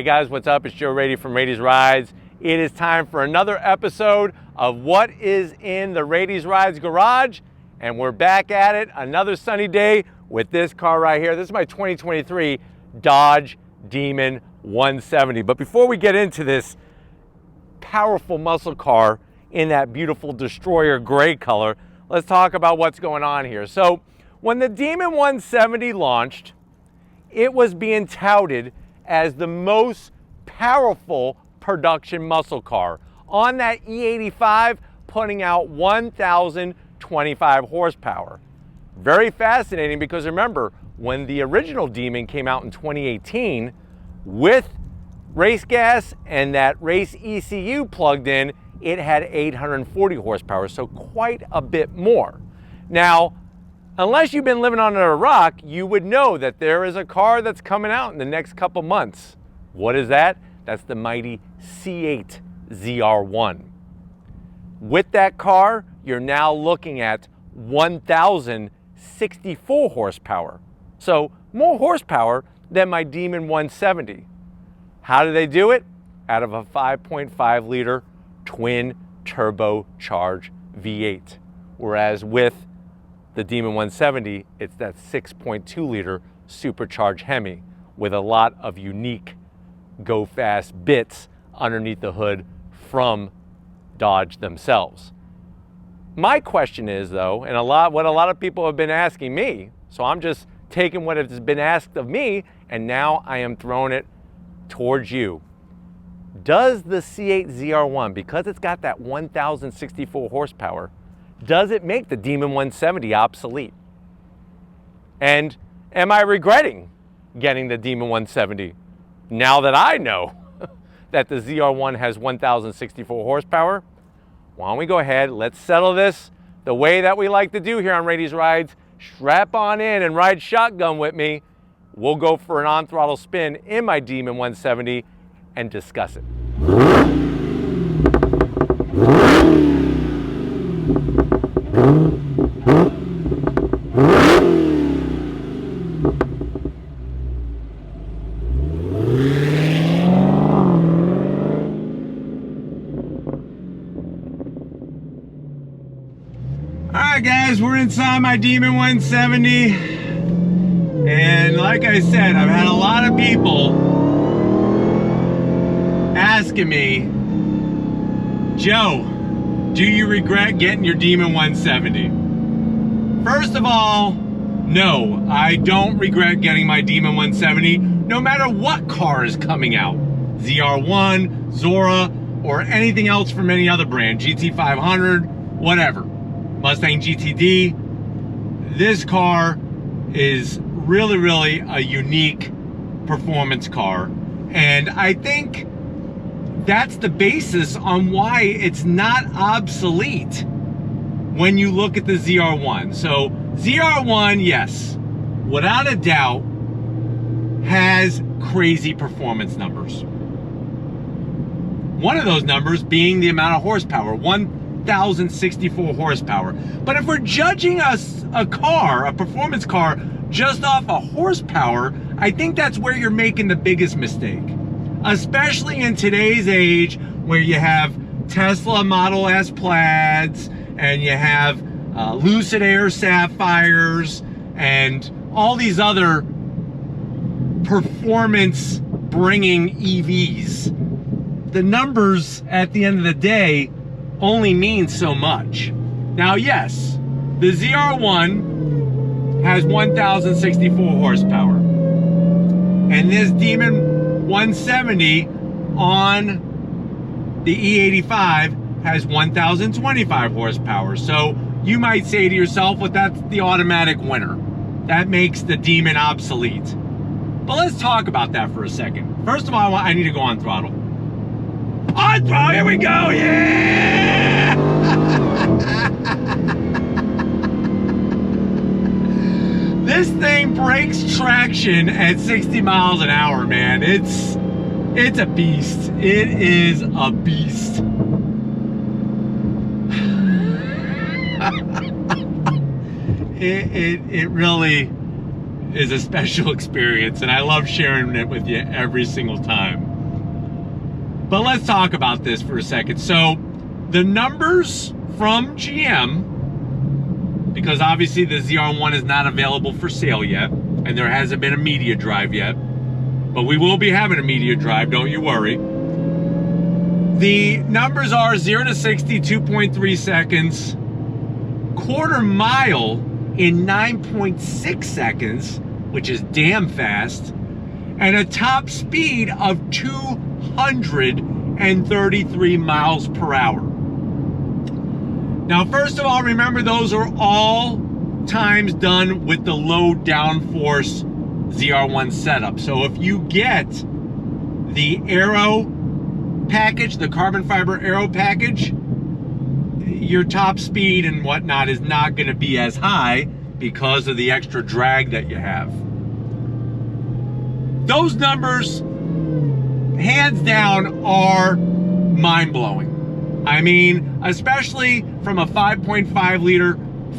Hey guys, what's up? It's Joe Rady from Rady's Rides. It is time for another episode of What is in the Rady's Rides garage, and we're back at it another sunny day with this car right here. This is my 2023 Dodge Demon 170. But before we get into this powerful muscle car in that beautiful Destroyer gray color, let's talk about what's going on here. So when the Demon 170 launched, it was being touted as the most powerful production muscle car on that E85, putting out 1,025 horsepower. Very fascinating, because remember, when the original Demon came out in 2018 with race gas and that race ECU plugged in, it had 840 horsepower, so quite a bit more. Now, unless you've been living under a rock, you would know that there is a car that's coming out in the next couple months. What is that? That's the mighty C8 ZR1. With that car, you're now looking at 1,064 horsepower. So more horsepower than my Demon 170. How do they do it? Out of a 5.5 liter twin turbocharged V8. Whereas with the Demon 170, it's that 6.2 liter supercharged Hemi with a lot of unique go fast bits underneath the hood from Dodge themselves. My question is though, and what a lot of people have been asking me, so I'm just taking what has been asked of me and now I am throwing it towards you. Does the C8 ZR1, because it's got that 1,064 horsepower, does it make the Demon 170 obsolete? And am I regretting getting the Demon 170 now that I know that the ZR1 has 1,064 horsepower? Why don't we go ahead, let's settle this the way that we like to do here on Rady's Rides. Strap on in and ride shotgun with me. We'll go for an on-throttle spin in my Demon 170 and discuss it. Alright guys, we're inside my Demon 170, and like I said, I've had a lot of people asking me, Joe, do you regret getting your Demon 170? First of all, no, I don't regret getting my Demon 170, no matter what car is coming out. ZR1, Zora, or anything else from any other brand, GT500, whatever. Mustang GTD. This car is really a unique performance car, and I think that's the basis on why it's not obsolete when you look at the ZR1. So ZR1, yes, without a doubt, has crazy performance numbers. One of those numbers being the amount of horsepower, 1,064 horsepower. But if we're judging a car, a performance car, just off of horsepower, I think that's where you're making the biggest mistake. Especially in today's age, where you have Tesla Model S Plaids, and you have Lucid Air Sapphires, and all these other performance-bringing EVs. The numbers, at the end of the day, only means so much. Now, yes, the ZR1 has 1,064 horsepower. And this Demon 170 on the E85 has 1,025 horsepower. So you might say to yourself, well, that's the automatic winner. That makes the Demon obsolete. But let's talk about that for a second. First of all, I need to go on throttle. On throttle, here we go, yeah! This thing breaks traction at 60 miles an hour, man. It's a beast. It is a beast. It really is a special experience, and I love sharing it with you every single time. But let's talk about this for a second. So the numbers from GM, because obviously the ZR1 is not available for sale yet, and there hasn't been a media drive yet, but we will be having a media drive, don't you worry. The numbers are 0 to 60, 2.3 seconds, quarter mile in 9.6 seconds, which is damn fast, and a top speed of 233 miles per hour. Now, first of all, remember those are all times done with the low downforce ZR1 setup. So if you get the aero package, the carbon fiber aero package, your top speed and whatnot is not going to be as high because of the extra drag that you have. Those numbers, hands down, are mind-blowing. I mean, especially from a 5.5 liter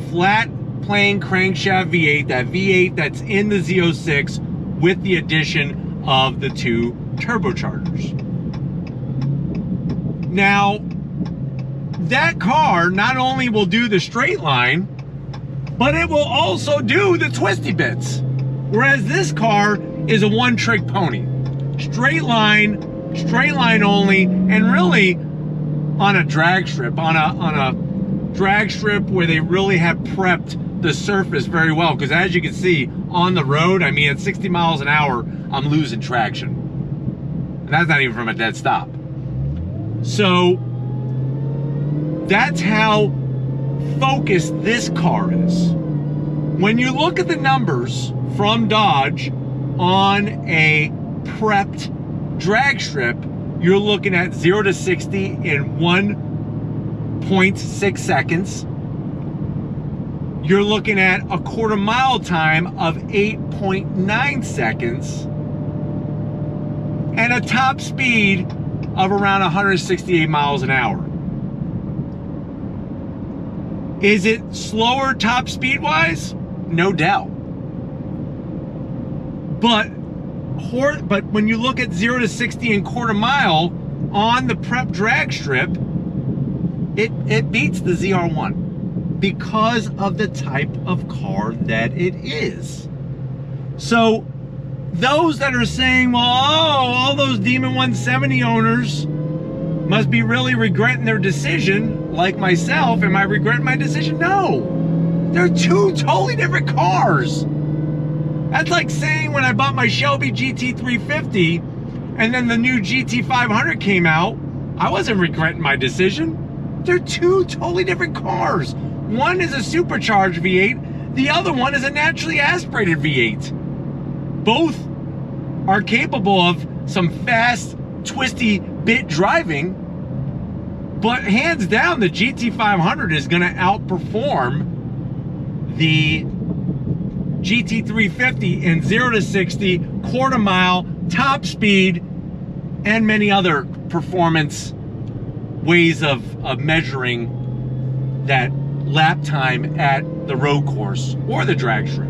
flat plane crankshaft V8, that V8 that's in the Z06 with the addition of the 2 turbochargers. Now, that car not only will do the straight line, but it will also do the twisty bits. Whereas this car is a one-trick pony. Straight line only, and really on a drag strip, on a drag strip where they really have prepped the surface very well. Because as you can see on the road, I mean, at 60 miles an hour, I'm losing traction. And that's not even from a dead stop. So that's how focused this car is. When you look at the numbers from Dodge on a prepped drag strip, you're looking at 0 to 60 in 1.6 seconds. You're looking at a quarter mile time of 8.9 seconds and a top speed of around 168 miles an hour. Is it slower top speed wise? No doubt. But when you look at 0 to 60 and quarter mile on the prep drag strip, it beats the ZR1 because of the type of car that it is. So those that are saying, well, oh, all those Demon 170 owners must be really regretting their decision, like myself, am I regretting my decision? No. They're 2 totally different cars. That's like saying when I bought my Shelby GT350 and then the new GT500 came out, I wasn't regretting my decision. They're 2 totally different cars. One is a supercharged V8, the other one is a naturally aspirated V8. Both are capable of some fast, twisty bit driving, but hands down, the GT500 is gonna outperform the GT350 in 0 to 60, quarter mile, top speed, and many other performance ways of measuring that lap time at the road course or the drag strip.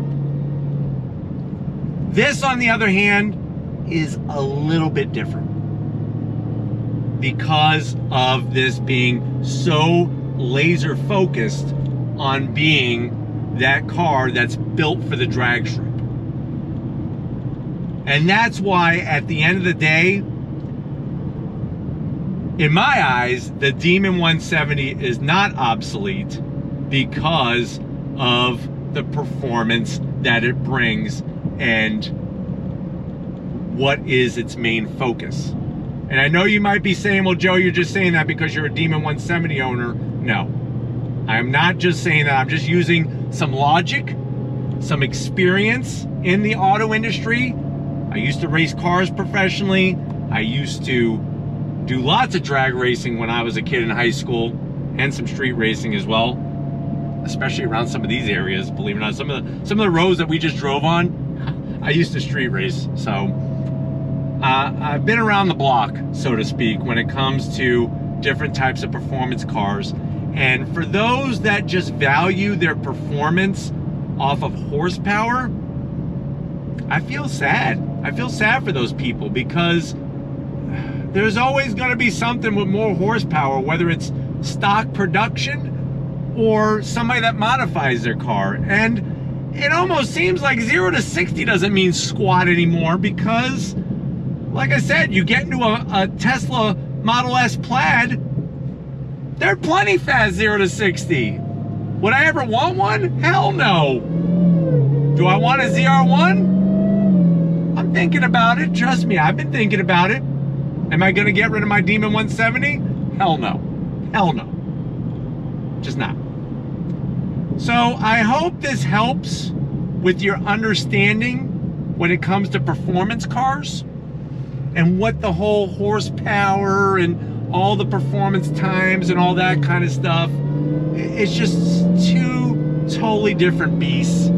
This, on the other hand, is a little bit different because of this being so laser focused on being that car that's built for the drag strip. And that's why at the end of the day, in my eyes, the Demon 170 is not obsolete because of the performance that it brings and what is its main focus. And I know you might be saying, well, Joe, you're just saying that because you're a Demon 170 owner. No, I'm not just saying that. I'm just using some logic, some experience in the auto industry. I used to race cars professionally. I used to do lots of drag racing when I was a kid in high school, and some street racing as well, especially around some of these areas. Believe it or not, some of the roads that we just drove on, I used to street race. So I've been around the block, so to speak, when it comes to different types of performance cars. And for those that just value their performance off of horsepower, I feel sad. I feel sad for those people because there's always going to be something with more horsepower, whether it's stock production or somebody that modifies their car. And it almost seems like 0 to 60 doesn't mean squat anymore, because, like I said, you get into a Tesla Model S Plaid, they're plenty fast 0 to 60. Would I ever want one? Hell no. Do I want a ZR1? I'm thinking about it. Trust me, I've been thinking about it. Am I going to get rid of my Demon 170? Hell no. Hell no. Just not. So I hope this helps with your understanding when it comes to performance cars and what the whole horsepower and all the performance times and all that kind of stuff. It's just two totally different beasts.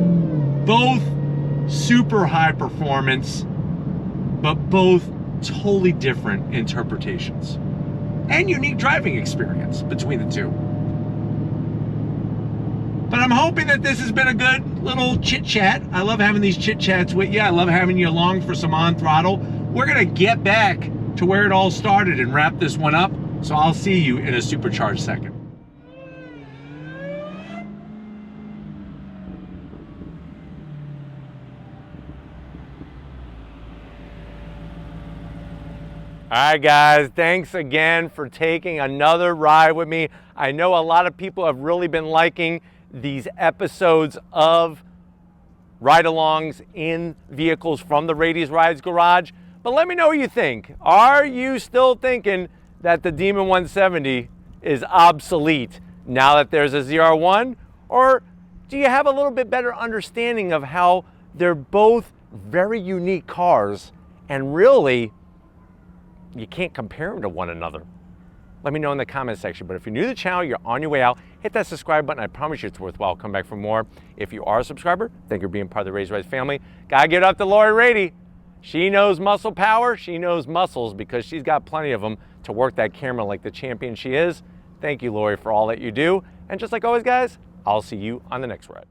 Both super high performance, but both totally different interpretations and unique driving experience between the two. But I'm hoping that this has been a good little chit chat. I love having these chit chats with you. I love having you along for some on throttle. We're gonna get back to where it all started and wrap this one up. So I'll see you in a supercharged second. All right, guys, thanks again for taking another ride with me. I know a lot of people have really been liking these episodes of ride-alongs in vehicles from the Rady's Rides Garage, but let me know what you think. Are you still thinking that the Demon 170 is obsolete now that there's a ZR1? Or do you have a little bit better understanding of how they're both very unique cars and really you can't compare them to one another? Let me know in the comment section. But if you're new to the channel, you're on your way out, hit that subscribe button. I promise you it's worthwhile. Come back for more. If you are a subscriber, thank you for being part of the Rady's Rides family. Gotta give it up to Lori Rady. She knows muscle power. She knows muscles because she's got plenty of them to work that camera like the champion she is. Thank you, Lori, for all that you do. And just like always, guys, I'll see you on the next ride.